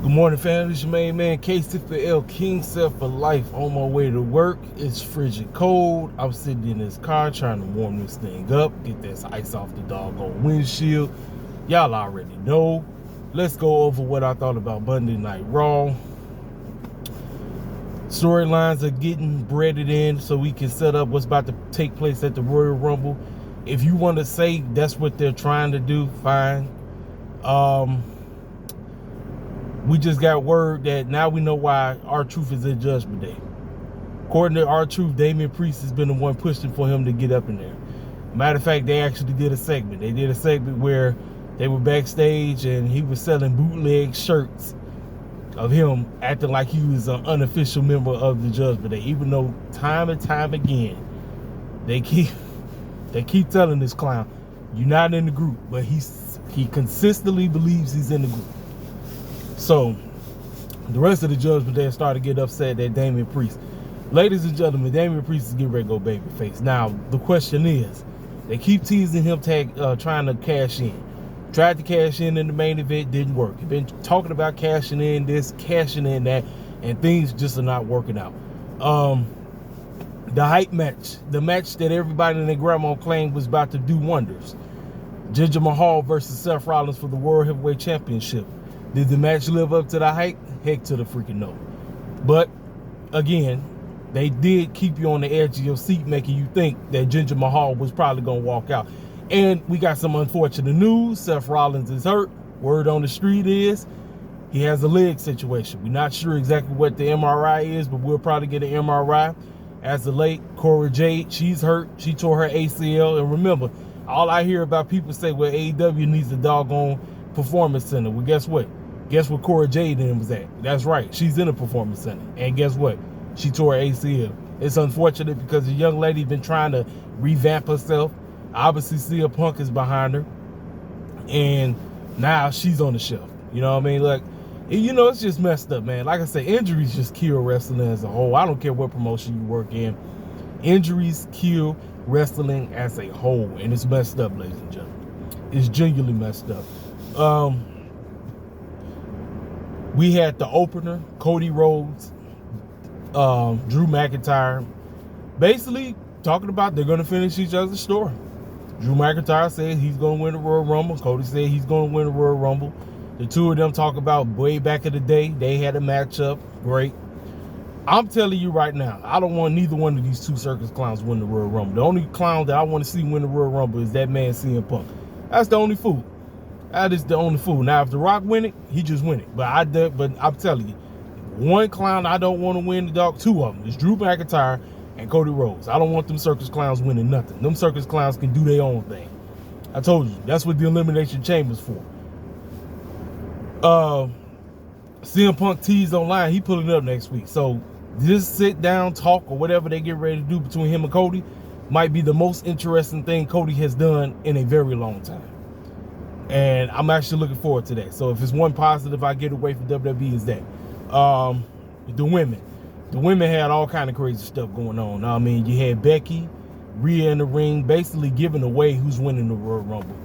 Good morning, family. It's your main man, KCFL King Self for Life. On my way to work. It's frigid cold. I'm sitting in this car trying to warm this thing up, get this ice off the doggone windshield. Y'all already know. Let's go over what I thought about Monday Night Raw. Storylines are getting breaded in so we can set up what's about to take place at the Royal Rumble. If you want to say that's what they're trying to do, fine. We just got word that now we know why R-Truth is in Judgment Day. According to R-Truth, Damian Priest has been the one pushing for him to get up in there. Matter of fact, they actually did a segment. They did a segment where they were backstage and he was selling bootleg shirts of him acting like he was an unofficial member of the Judgment Day, even though time and time again they keep telling this clown, you're not in the group, but he consistently believes he's in the group. So the rest of the Judgment Day started to get upset at Damian Priest. Ladies and gentlemen, Damian Priest is getting ready to go babyface. Now the question is, they keep teasing him trying to cash in. Tried to cash in the main event, didn't work. He's been talking about cashing in this, cashing in that, and things just are not working out. The hype match, the match that everybody and their grandma claimed was about to do wonders. Did Mahal versus Seth Rollins for the World Heavyweight Championship. Did the match live up to the hype? Heck to the freaking no. But again, they did keep you on the edge of your seat, making you think that Did Mahal was probably going to walk out. And we got some unfortunate news. Seth Rollins is hurt. Word on the street is he has a leg situation. We're not sure exactly what the MRI is, but we'll probably get an MRI. As of late, Cora Jade, she's hurt. She tore her ACL. And remember, all I hear about people say, well, AEW needs a doggone performance center. Well, guess what? Guess what Cora Jade was at? That's right. She's in a performance center. And guess what? She tore her ACL. It's unfortunate because the young lady's been trying to revamp herself. Obviously, CM Punk is behind her. And now she's on the shelf. You know what I mean? Like, you know, it's just messed up, man. Like I said, injuries just kill wrestling as a whole. I don't care what promotion you work in. Injuries kill wrestling as a whole. And it's messed up, ladies and gentlemen. It's genuinely messed up. We had the opener, Cody Rhodes, Drew McIntyre, basically talking about they're going to finish each other's story. Drew McIntyre said he's going to win the Royal Rumble. Cody said he's going to win the Royal Rumble. The two of them talk about way back in the day, they had a matchup. Great. I'm telling you right now, I don't want neither one of these two circus clowns win the Royal Rumble. The only clown that I want to see win the Royal Rumble is that man CM Punk. That's the only fool. That is the only fool. Now, if The Rock win it, he just win it. But I'm telling you, one clown I don't want to win the dog, two of them. It's Drew McIntyre and Cody Rhodes. I don't want them circus clowns winning nothing. Them circus clowns can do their own thing. I told you, that's what the Elimination Chamber's for. CM Punk teased online, he pulling up next week. So this sit down talk or whatever they get ready to do between him and Cody might be the most interesting thing Cody has done in a very long time. And I'm actually looking forward to that. So if it's one positive I get away from WWE is that. The women had all kind of crazy stuff going on. I mean, you had Becky, Rhea in the ring, basically giving away who's winning the Royal Rumble.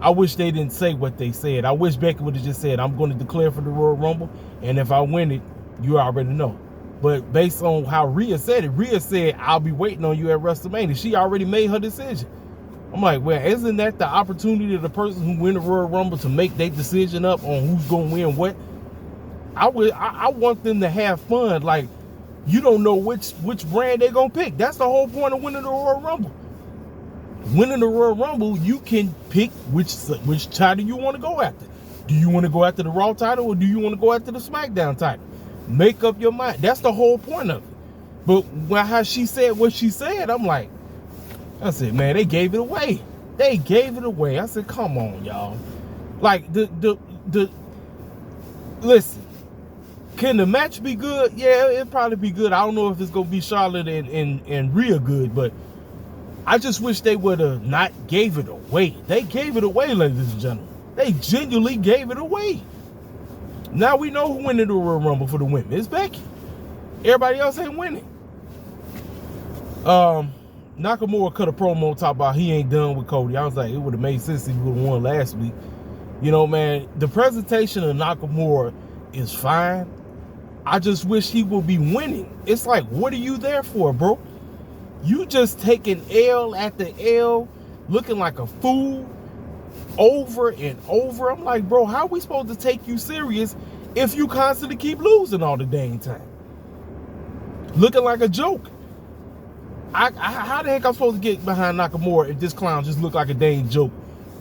I wish they didn't say what they said. I wish Becky would have just said, I'm going to declare for the Royal Rumble, and if I win it, you already know. But based on how Rhea said it, Rhea said, I'll be waiting on you at WrestleMania. She already made her decision. I'm like, well, isn't that the opportunity of the person who win the Royal Rumble to make their decision up on who's going to win what? I want them to have fun. Like, you don't know which brand they're going to pick. That's the whole point of winning the Royal Rumble. Winning the Royal Rumble, you can pick which title you want to go after. Do you want to go after the Raw title or do you want to go after the SmackDown title? Make up your mind. That's the whole point of it. But how she said what she said, I'm like, I said, man, they gave it away. They gave it away. I said, come on, y'all. Like, listen, can the match be good? Yeah, it'll probably be good. I don't know if it's going to be Charlotte and Rhea good, but I just wish they would have not gave it away. They gave it away, ladies and gentlemen. They genuinely gave it away. Now we know who winning the Royal Rumble for the women. It's Becky. Everybody else ain't winning. Nakamura cut a promo talk about he ain't done with Cody. I was like, it would have made sense if he would have won last week. You know, man, the presentation of Nakamura is fine. I just wish he would be winning. It's like, what are you there for, bro? You just taking L after L, looking like a fool over and over. I'm like, bro, how are we supposed to take you serious if you constantly keep losing all the dang time? Looking like a joke. How the heck I'm supposed to get behind Nakamura if this clown just look like a dang joke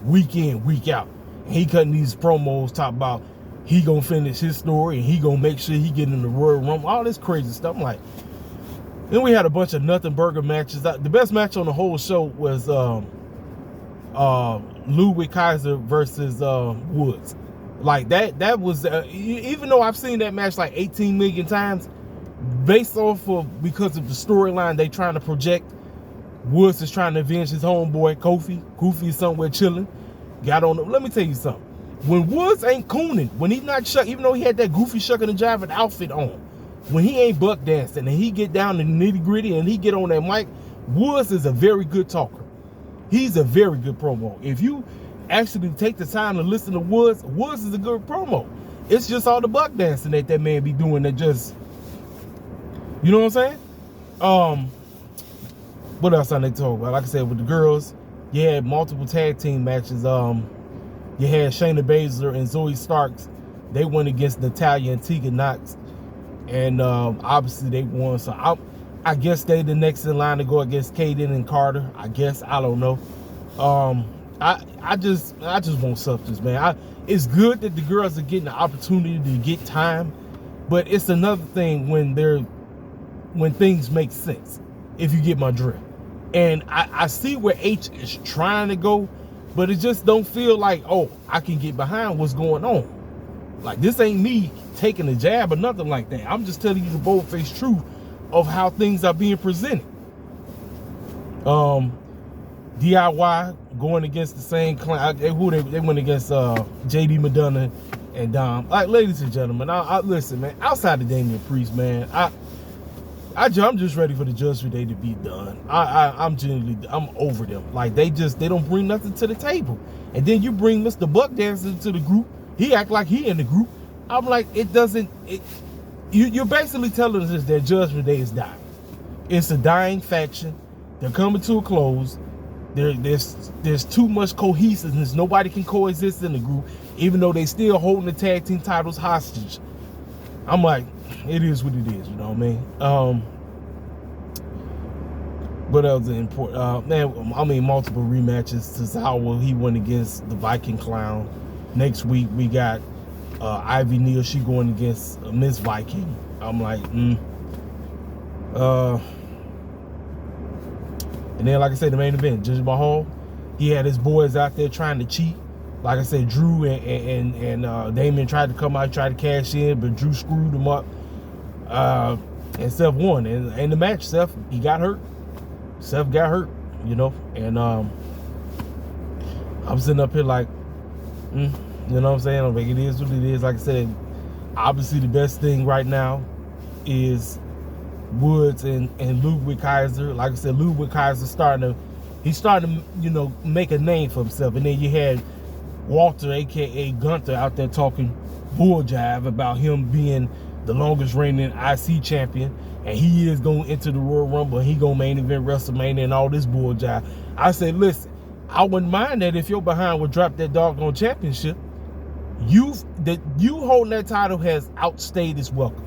week in, week out? And he cutting these promos talk about he gonna finish his story and he gonna make sure he get in the Royal Rumble, all this crazy stuff. I'm like, then we had a bunch of nothing burger matches. The best match on the whole show was Ludwig Kaiser versus Woods. Like that was even though I've seen that match like 18 million times, based off of because of the storyline they trying to project. Woods is trying to avenge his homeboy Kofi. Kofi is somewhere chilling. Got on him. Let me tell you something. When Woods ain't cooning, when he's not shuck, even though he had that goofy shucking and jiving outfit on, when he ain't buck dancing and he get down to the nitty gritty and he get on that mic, Woods is a very good talker. He's a very good promo. If you actually take the time to listen to Woods, Woods is a good promo. It's just all the buck dancing that man be doing that just, you know what I'm saying? What else I need to talk about? Like I said, with the girls, you had multiple tag team matches. You had Shayna Baszler and Zoe Starks. They went against Natalya and Tegan Nox. And obviously they won. So I guess they the next in line to go against Kaden and Carter. I guess. I don't know. I just want substance, man. It's good that the girls are getting the opportunity to get time, but it's another thing when things make sense, if you get my drift. And I see where H is trying to go, but it just don't feel like, oh, I can get behind what's going on. Like, this ain't me taking a jab or nothing like that. I'm just telling you the bold-faced truth of how things are being presented. DIY going against the same client. They went against JD Madonna and Dom. Like, ladies and gentlemen, I listen, man. Outside of Damian Priest, man, I'm just ready for the Judgment Day to be done. I'm over them. Like, they don't bring nothing to the table. And then you bring Mr. Buck Dancer to the group. He act like he in the group. I'm like, you're basically telling us that Judgment Day is dying. It's a dying faction. They're coming to a close. There's too much cohesiveness. Nobody can coexist in the group, even though they still holding the tag team titles hostage. I'm like, it is what it is, you know what I mean? What else is important? Multiple rematches. Tozawa, he went against the Viking Clown. Next week we got Ivy Neal, she going against Miss Viking. I'm like, And then, like I said, the main event, Did Mahal, he had his boys out there trying to cheat. Like I said, Drew and Damien tried to come out, tried to cash in, but Drew screwed him up. And Seth won. And in the match, Seth, he got hurt. Seth got hurt, you know. And I'm sitting up here like, you know what I'm saying? I'm like, it is what it is. Like I said, obviously the best thing right now is Woods and Ludwig Kaiser. Like I said, Ludwig Kaiser starting to make a name for himself. And then you had Walter, aka Gunther, out there talking bull jive about him being the longest reigning IC champion, and he is going into the Royal Rumble, and he gonna main event WrestleMania and all this bull jive. I said, listen, I wouldn't mind that if your behind would drop that doggone championship. You holding that title has outstayed its welcome.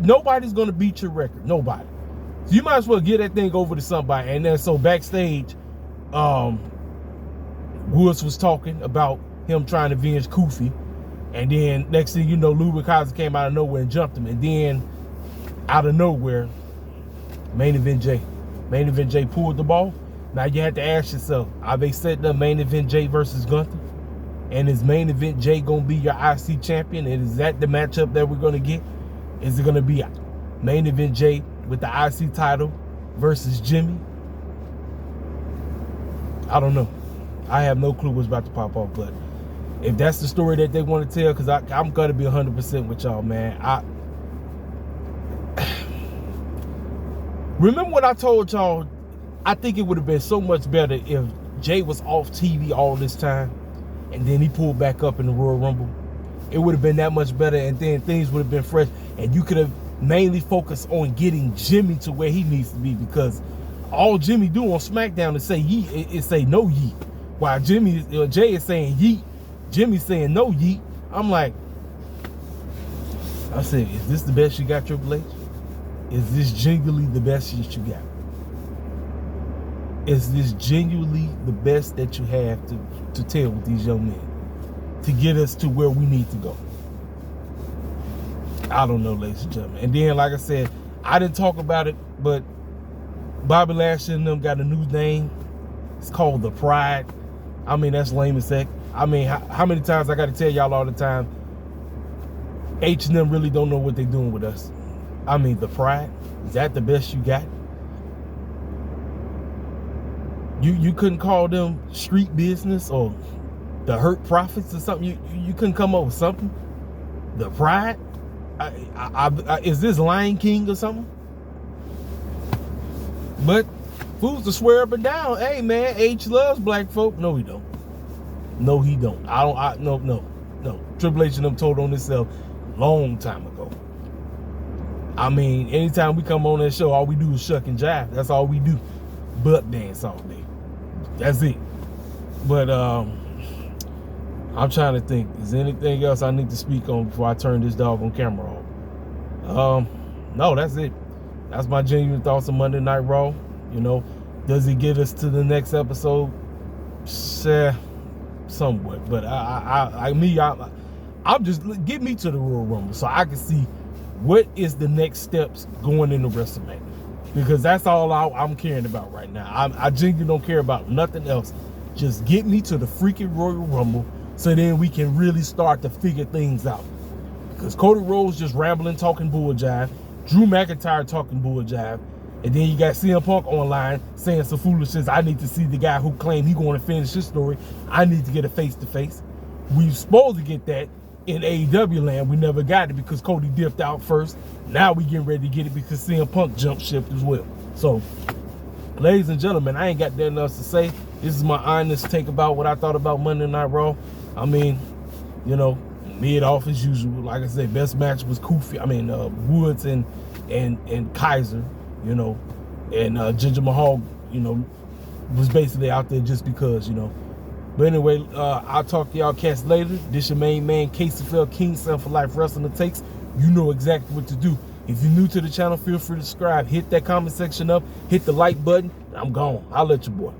Nobody's gonna beat your record. Nobody. So you might as well get that thing over to somebody. And then so backstage, Woods was talking about him trying to avenge Kofi. And then next thing you know, Ludwig Kaiser came out of nowhere and jumped him. And then out of nowhere, Main Event Jay. Main Event Jay pulled the ball. Now you have to ask yourself, are they setting up Main Event Jay versus Gunther? And is Main Event Jay going to be your IC champion? And is that the matchup that we're going to get? Is it going to be Main Event Jay with the IC title versus Jimmy? I don't know. I have no clue what's about to pop off, but if that's the story that they want to tell, because I'm going to be 100% with y'all, man. Remember what I told y'all? I think it would have been so much better if Jay was off TV all this time and then he pulled back up in the Royal Rumble. it would have been that much better, and then things would have been fresh, and you could have mainly focused on getting Jimmy to where he needs to be, because all Jimmy do on SmackDown is say yeet, is say no yeet, while Jay is saying yeet, Jimmy's saying no yeet. I'm like, I said, is this the best you got, Triple H? Is this genuinely the best that you got? Is this genuinely the best that you have to tell with these young men to get us to where we need to go? I don't know, ladies and gentlemen. And then, like I said, I didn't talk about it, but Bobby Lashley and them got a new name. It's called The Pride. I mean, that's lame as heck. I mean, how many times I got to tell y'all all the time, H and them really don't know what they're doing with us. I mean, The Pride, is that the best you got? You couldn't call them Street Business or the Hurt Profits or something? You couldn't come up with something? The Pride? Is this Lion King or something? But fools to swear up and down, hey man, H loves black folk. No, he don't. No, he don't. No. Triple H and them told on themselves long time ago. I mean, anytime we come on that show, all we do is shuck and jive. That's all we do. Butt dance all day. That's it. But I'm trying to think, is there anything else I need to speak on before I turn this dog on camera off? No, that's it. That's my genuine thoughts on Monday Night Raw. You know, does it get us to the next episode? Somewhat. But I'm just, get me to the Royal Rumble so I can see what is the next steps going into WrestleMania. Because that's all I'm caring about right now. I genuinely don't care about nothing else. Just get me to the freaking Royal Rumble so then we can really start to figure things out. Because Cody Rhodes just rambling, talking bull jive. Drew McIntyre talking bull jive. And then you got CM Punk online saying some foolishness. I need to see the guy who claimed he going to finish his story. I need to get a face-to-face. We were supposed to get that in AEW land. We never got it because Cody dipped out first. Now we getting ready to get it because CM Punk jumped ship as well. So, ladies and gentlemen, I ain't got nothing else to say. This is my honest take about what I thought about Monday Night Raw. I mean, you know, mid-off as usual. Like I said, best match was Woods and Kaiser, you know, and Did Mahal, you know, was basically out there just because, you know. But anyway, I'll talk to y'all cats later. This your main man, KCFL King, Son for Life Wrestling the Takes. You know exactly what to do. If you're new to the channel, feel free to subscribe. Hit that comment section up. Hit the like button. I'm gone. I'll let you boy.